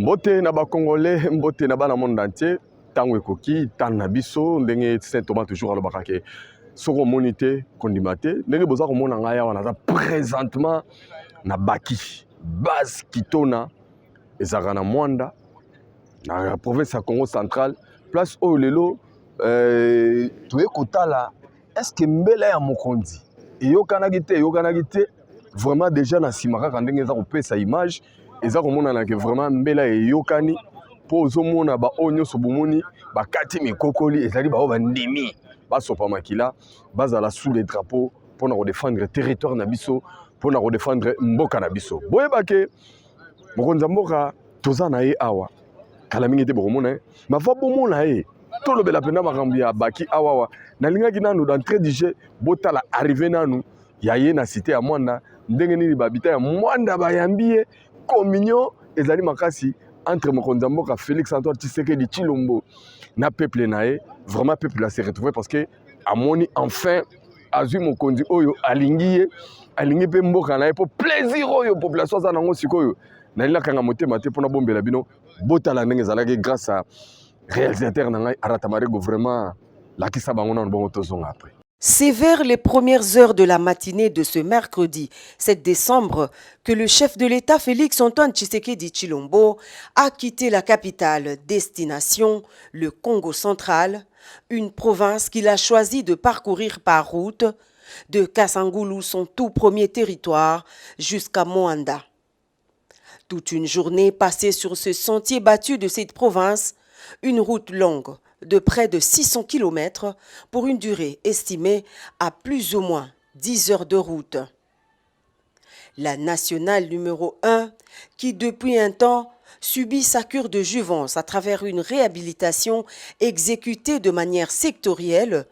Mbote na ba Congolais, mbote na ba na monde entier, tango ekoki, tan na biso, ndenge Saint Thomas toujours alobaka ke soko monité kondimate, ndenge boza ko mona ngaya wana za présentement na Baki, base Kitona, ezaka na Mwanda, na province ya Congo central, place oyo lelo toye kotala est-ce que mbela ya mokonzi eyokanaki te vraiment déjà na sima kaka ndenge eza kopesa image eza komonana ke vraiment mbela eyokani po ozomona ba oyo nyonso bomoni bakati mikokoli ezali bao bandimi basopa makila bazala sous les drapeaux mpona kodefendre territoire na biso mpona kodefendre mboka na biso boyeba ke mokonzi ya mboka toza na ye awa kala mingi te bokomona ma va bomona ye tolobela pena makambo ya Baki awawa nalingaki nanu d'entrée du jeu botala arrivé nanu ya ye na cité ya Mwanda ndenge nini babita ya Mwanda bayambi ye communion ezali makasi entre mokonzi ya mboka Félix Antoine Tshisekedi Tshilombo na peuple na ye vraiment peuple a se retrouvé parce que amoni enfin azwi mokonzi oyo alingi pe mboka na ye po plaisir oyo population aza nango sikoyo nalilakanga motema te mpona bombela bino botala ndenge ezalaki grâce à réalisateur nangai Aratamarego vraiment lakisa bango na bongo tozonga après. C'est vers les premières heures de la matinée de ce mercredi 7 décembre que le chef de l'État Félix Antoine Tshisekedi Tshilombo a quitté la capitale, destination le Congo central, une province qu'il a choisi de parcourir par route de Kasangulu, son tout premier territoire, jusqu'à Mwanda. Toute une journée passée sur ce sentier battu de cette province, une route longue de près de 600 km pour une durée estimée à plus ou moins 10 heures de route. La nationale numéro 1, qui depuis un temps subit sa cure de jouvence à travers une réhabilitation exécutée de manière sectorielle,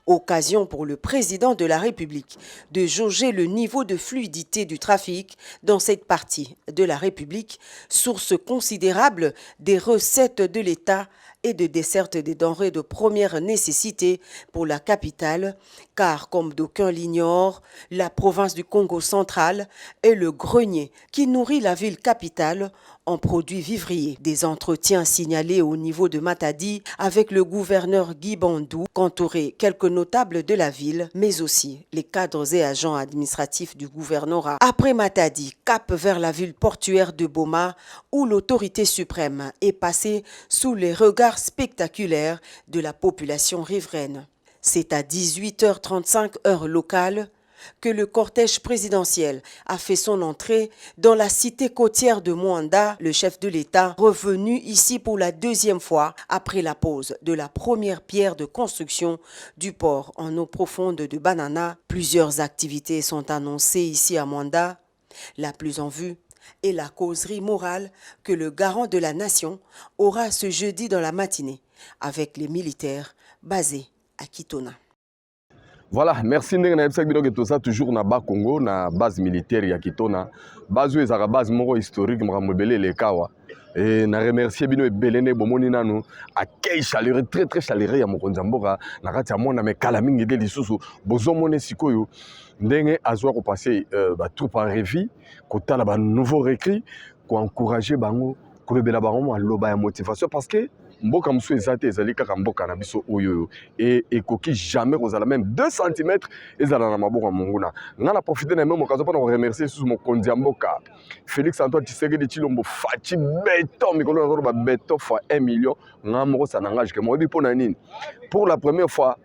occasion pour le président de la République de jauger le niveau de fluidité du trafic dans cette partie de la République, source considérable des recettes de l'État et de desserte des denrées de première nécessité pour la capitale, car comme d'aucuns l'ignorent, la province du Congo central est le grenier qui nourrit la ville capitale en produits vivriers. Des entretiens signalés au niveau de Matadi avec le gouverneur Guy Bandou, qu'entouraient quelques notables de la ville, mais aussi les cadres et agents administratifs du gouvernorat. Après Matadi, cap vers la ville portuaire de Boma, où l'autorité suprême est passée sous les regards spectaculaires de la population riveraine. C'est à 18h35 heure locale que le cortège présidentiel a fait son entrée dans la cité côtière de Mwanda, le chef de l'État, revenu ici pour la deuxième fois après la pose de la première pierre de construction du port en eau profonde de Banana. Plusieurs activités sont annoncées ici à Mwanda. La plus en vue est la causerie morale que le garant de la nation aura ce jeudi dans la matinée avec les militaires basés à Kitona. Voilà, merci ndenge na yebisaki bino ke toza toujours na ba Congo na base militaire ya Kitona. Base oyo ezaka base moko historique makambo ebele elekawa. Et na remercier bino ebelene bomoni nanu accueil chaleureux très chaleureux ya mokonzi ya mboka na kati ya mona me kala mingi de lisusu bozomone sikoyo ndenge azwa ko passer ba troupe en revue kotala ba nouveau recrues ko encourager bango ko bebela bango aloba ya motivation parce que mboka musu ezate ezali kaka mboka na biso oyo et ekoki jamais kozala même 2 cm ezala na maboka monguna ngana profiter na même occasion pour remercier sous mon konzi ya mboka Félix Antoine Tshisekedi Tshilombo faci béton mikolo na ba béton fois 1 million ngamoko ça n'engage que moi bi pona nini pour la première fois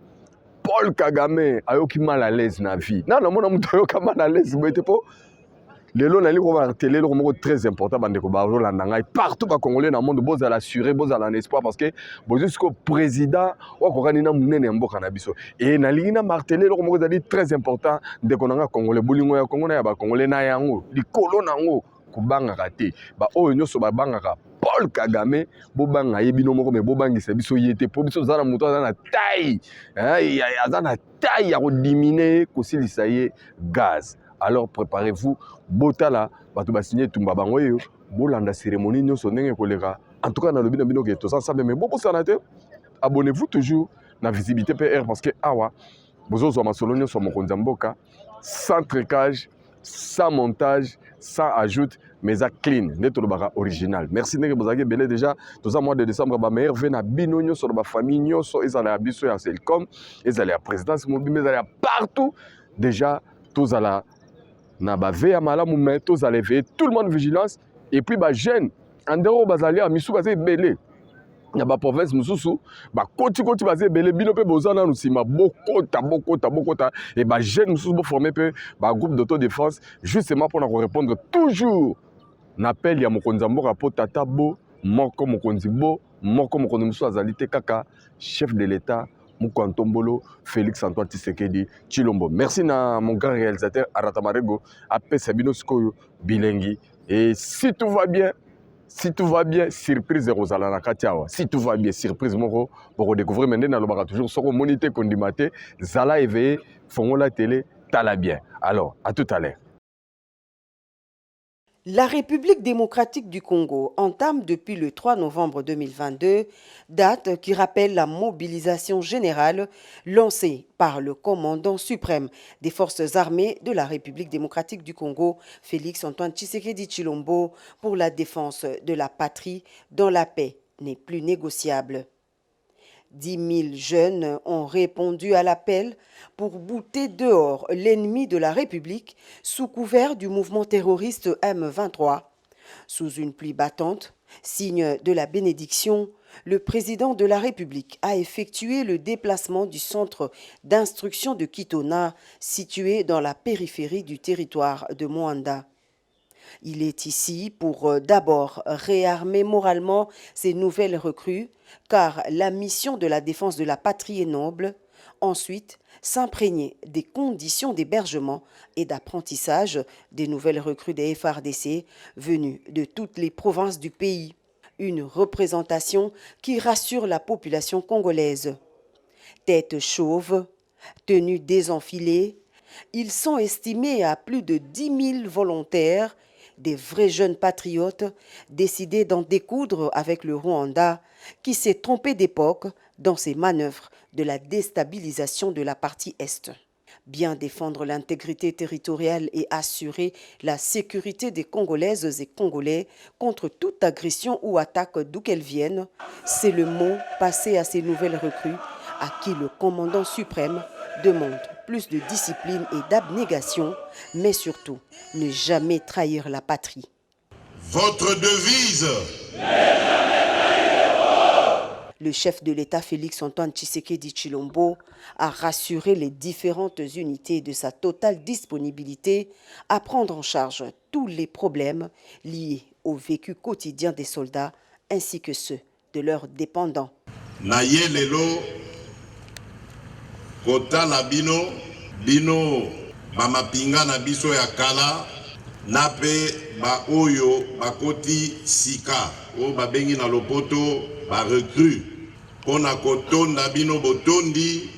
Paul Kagame ayoki mal à l'aise na vie na mona muto ayoka mal à l'aise boite po lelo nali ko ba télé le moko très important bande ko ba rolanda ngai partout ba congolais na monde boza l'assurer boza la espoir parce que bozo jusqu'au président wa ko kanina munene mboka na biso et nali na marteler le moko zali très important de konanga congolais bolingo ya kongo na ya ba congolais na yango likolo nango kubanga kate ba oyo nyoso ba bangaka Paul Kagame bobanga yebino moko me bobangisa biso yete po biso zana muto zana taille azana taille ya ko diminuer ko silisa ye gaz. Alors préparez-vous, botala, bato ba signer tumba bango yo, bolanda cérémonie nyonso ndenge koleka. En tout cas na lobina bino ke to ensemble mais bobo sanateur, abonnez-vous toujours na visibilité PR parce que awa bozo zo masolo nyonso mokonzi mboka sans tricage, sans montage, sans ajout, mais ça clean, net original. Merci Nenge Bozage Belé déjà. Tout mois de décembre, ma meilleure veine à Binonio sur ma famille, ils allaient à Bissou à Selcom, ils allaient à présidence mobile, mais ils allaient partout. Déjà, tous allaient na ba veille à malamu, mais tous allaient veiller, tout le monde vigilance. Et puis, bah, jeune, en dehors, bah, allaient à Missou, bah, c'est belé. Il y a des provinces mususu ba koti basé belé bino pe bozana nusima bokota et ba jeune mususu bo former pe ba groupe d'autodéfense justement pour répondre toujours n'appel ya mokonzi mboka po tata bo moko mokonzi bo moko mokonzi mususu azali te kaka chef de l'état Mukantombolo Félix Antoine Tshisekedi Tshilombo. Merci na mon grand réalisateur Arata Marego appel Sabino Skoyo Bilengi et si tout va bien, surprise Rosala na Katiawa. Si tout va bien, surprise moko pour redécouvrir maintenant na lobaka toujours soko monité kondimate zala éveillé fongo la télé tala bien. Alors, à tout à l'heure. La République démocratique du Congo entame depuis le 3 novembre 2022, date qui rappelle la mobilisation générale lancée par le commandant suprême des forces armées de la République démocratique du Congo, Félix Antoine Tshisekedi Tshilombo, pour la défense de la patrie dont la paix n'est plus négociable. 10 000 jeunes ont répondu à l'appel pour bouter dehors l'ennemi de la République sous couvert du mouvement terroriste M23. Sous une pluie battante, signe de la bénédiction, le président de la République a effectué le déplacement du centre d'instruction de Kitona, situé dans la périphérie du territoire de Moanda. Il est ici pour d'abord réarmer moralement ces nouvelles recrues, car la mission de la défense de la patrie est noble. Ensuite, s'imprégner des conditions d'hébergement et d'apprentissage des nouvelles recrues des FARDC venues de toutes les provinces du pays. Une représentation qui rassure la population congolaise. Tête chauve, tenue désenfilée, ils sont estimés à plus de 10 000 volontaires, des vrais jeunes patriotes décidés d'en découdre avec le Rwanda, qui s'est trompé d'époque dans ses manœuvres de la déstabilisation de la partie Est. Bien défendre l'intégrité territoriale et assurer la sécurité des Congolaises et Congolais contre toute agression ou attaque d'où qu'elle vienne, c'est le mot passé à ces nouvelles recrues à qui le commandant suprême demande plus de discipline et d'abnégation, mais surtout, ne jamais trahir la patrie. Votre devise. Le chef de l'État Félix Antoine Tshisekedi Tshilombo a rassuré les différentes unités de sa totale disponibilité à prendre en charge tous les problèmes liés au vécu quotidien des soldats ainsi que ceux de leurs dépendants. Naye lelo kota na bino bamapinga na biso ya kala na pe ba oyo bakoti sika o babengi na lopoto ba recrue pona kotonda bino botondi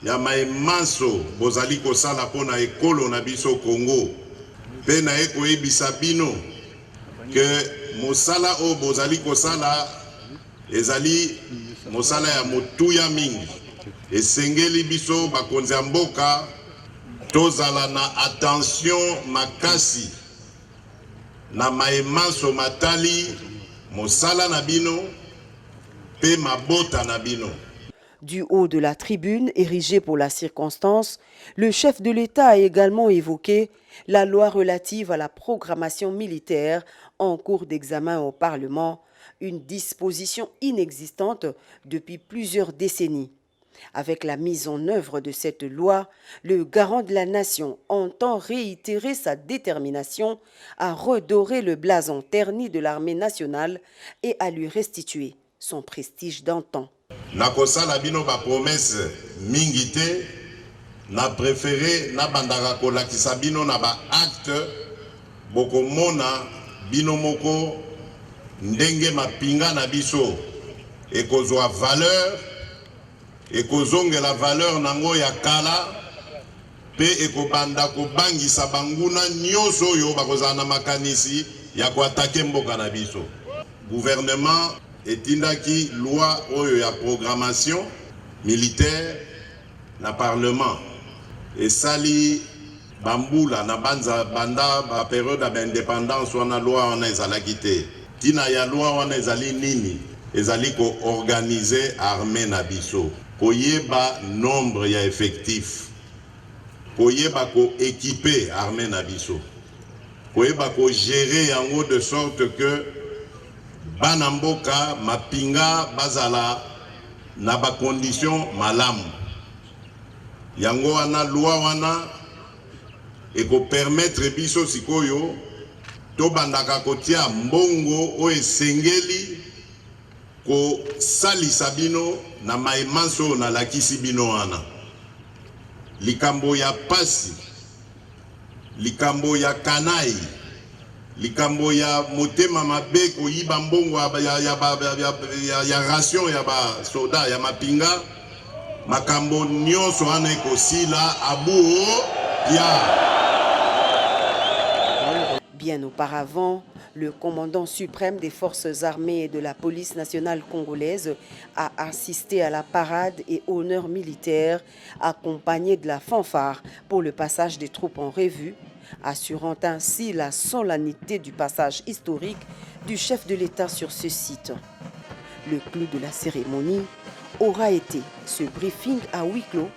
ya maemanso bozali kosala pona ekolo na biso Congo pe na ekoyebisa bino ke mosala o bozali kosala ezali mosala ya motuya mingi esengeli biso bakonzi ya mboka tozala na attention makasi na maemanso matali mosala na bino pe mabota na bino. Du haut de la tribune érigée pour la circonstance, le chef de l'État a également évoqué la loi relative à la programmation militaire en cours d'examen au Parlement, une disposition inexistante depuis plusieurs décennies. Avec la mise en œuvre de cette loi, le garant de la nation entend réitérer sa détermination à redorer le blason terni de l'armée nationale et à lui restituer son prestige d'antan. Nakosala bino ba promesse mingi te, na préféré na bandaka kolakisa bino na ba acte bokomona bino moko ndenge mapinga na biso ekozwa valeur ekozongela valeur nango ya kala pe ekobanda kobangisa banguna nyonso oyo bakozala na makanisi ya koatake mboka na biso. Gouvernement etindaki loi oyo ya programmation militaire na parlement esali bambula na banza banda ba période d'indépendance wana loi wana ezalaki te. Tina ya loi wana ezali nini? Ezali ko organiser armée na biso. Koyeba nombre ya effectif. Koyeba ko équiper armée na biso. Koyeba ko gérer yango de sorte que bana mboka mapinga bazala na ba condition malamu. Yango wana loi wana eko permettre biso sikoyo to bandaka kotia mbongo o esengeli ko salisa bino na maimanso na lakisi bino wana. Likambo ya pasi, likambo ya kanai, likambo ya motema mabe ko yiba mbongo ya ration ya ba soda ya mapinga, makambo nyonso wana ekosila abuo ya. Bien auparavant, le commandant suprême des forces armées et de la police nationale congolaise a assisté à la parade et honneur militaire accompagné de la fanfare pour le passage des troupes en revue, assurant ainsi la solennité du passage historique du chef de l'État sur ce site. Le clou de la cérémonie aura été ce briefing à huis clos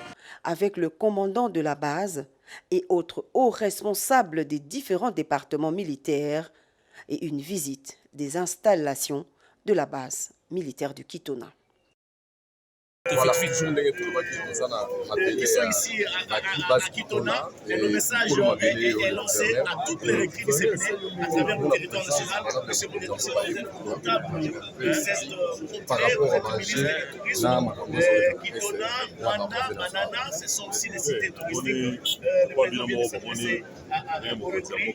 avec le commandant de la base et autres hauts responsables des différents départements militaires et une visite des installations de la base militaire du Kitona. Voilà, qui sont ici à Kitona, et le message est lancé à toutes les recrues disciplinaires à travers le territoire national. Monsieur le président, comptable de cette par rapport au marché, Kitona, Rwanda, Banana, ce sont aussi des cités touristiques. Le président vient de s'adresser à vos recrues.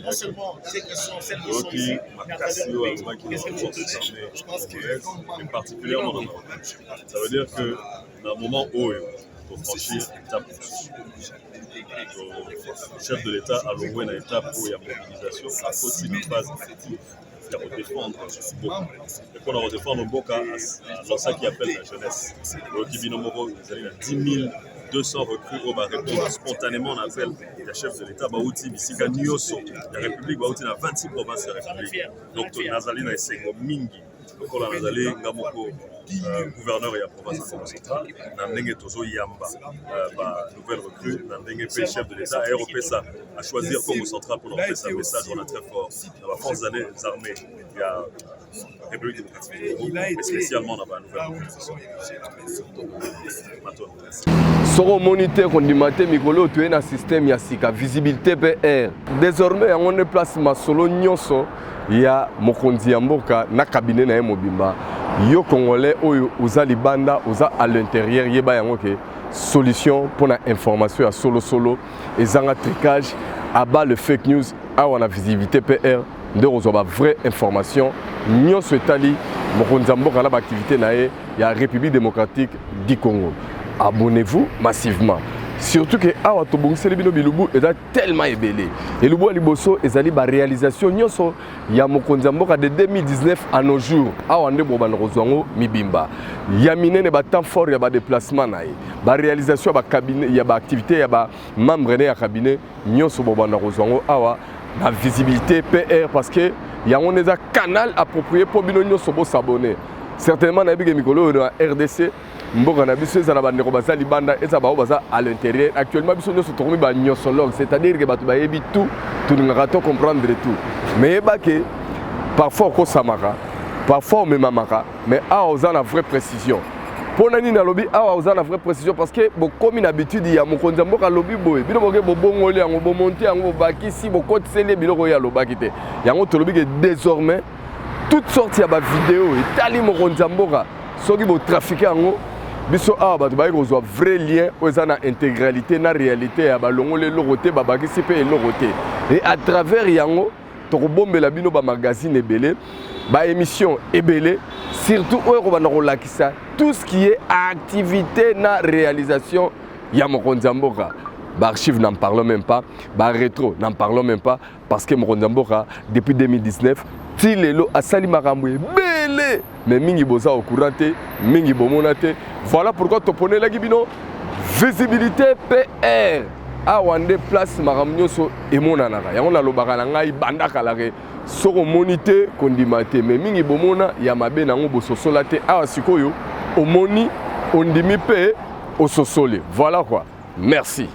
Non seulement ceux qui sont celles qui sont ici, mais à travers le pays. Qu'est-ce que vous tenez? Je pense que particulièrement ça veut dire que dans un moment où il faut franchir étape, le chef de l'État a loué une étape où il y a mobilisation, à cause d'une phase active qui a redéfendre Boka. Et pour redéfendre Boka, c'est ça qui appelle la jeunesse. Le Kibinomoro, vous avez 10 200 recrues qui répondent spontanément à l'appel du chef de l'État, Baouti, Bissika, Nyoso, la République, Baouti, dans 26 provinces de la République. Donc, Nazali, Naïsego, Mingi. Donc, on a Nazali, Ngamoko, gouverneur et la province centrale, Nandenge Tozo Yamba, nouvelle recrue, Nandenge P, chef de l'État, ROPSA, a choisir Congo central pour leur faire un message, on a très fort. Dans la force des armées, il y a la République démocratique du Congo, mais spécialement dans la nouvelle recrue. Soro moniteur on dit matin mikolo tu es un système ya sika visibilité PR. Désormais on est place masolo nyonso ya mokonzi ya mboka na cabinet na mobimba. Yo congolais oyo uza libanda uza à l'intérieur yeba yango ke solution pour la information à solo et zanga tricage abat le fake news a on a visibilité PR de rezoba vraie information nyonso etali mokonzi ya mboka na ba activité na ye ya République démocratique du Congo. Abonnez-vous massivement. Surtout que awa tobongiseli bino bilubu eza tellement ebelé. Elubu aliboso ezali ba réalisation nyonso ya mokonzi mboka de 2019 à nos jours. Awa nde bobana kozwango mibimba. Ya minene ba temps fort ya ba déplacement na ye. Ba réalisation ba cabinet ya ba activité ya ba membre ya cabinet nyonso bobana kozwango awa na visibilité PR parce que ya on est un canal approprié pour bino nyonso bo s'abonner. Certainement na bige mikolo na RDC mboka na biso ezala bandeko bazali banda eza bao baza à l'intérieur actuellement biso nyonso tokomi ba nyosologue c'est-à-dire que bato bayebi tout tulingaka to comprendre tout mais yeba ke parfois ko samaka parfois memamaka mais awa oza na vraie précision pona nini lobi awa oza na vraie précision parce que bokomi na habitude ya mokonzi mboka lobi boye bino boke bobongoli yango bomonte yango bakisi bokotiseli biloko ya lobaki te yango tolobi ke désormais toutes sortes ya ba vidéo etali mokonzi mboka soki bo trafiquer yango biso awa bato baye kozwa vrai lien oza na intégralité na réalité ya balongole eloko te babakisi mpe eloko te et à travers yango tokobombela bino bamagazine ebele baémission ebele surtout oyo kobanda kolakisa tout ce qui est activité na réalisation ya mokonzi mboka. Archives n'en parlons même pas, rétro n'en parlons même pas parce que mokonzi mboka depuis 2019 tilelo asali makambo ebele mais mingi boza au courant te mingi bomona te. Voilà pourquoi toponela gibino visibilité PR awa nde place makambo nyonso emonanaka yango nalobaka na ngai bandakalake soko omoni te kondima te me mingi bomona ya mabe nango bososola te awa sikoyo omoni ondimi mpe ososole voilà quoi merci.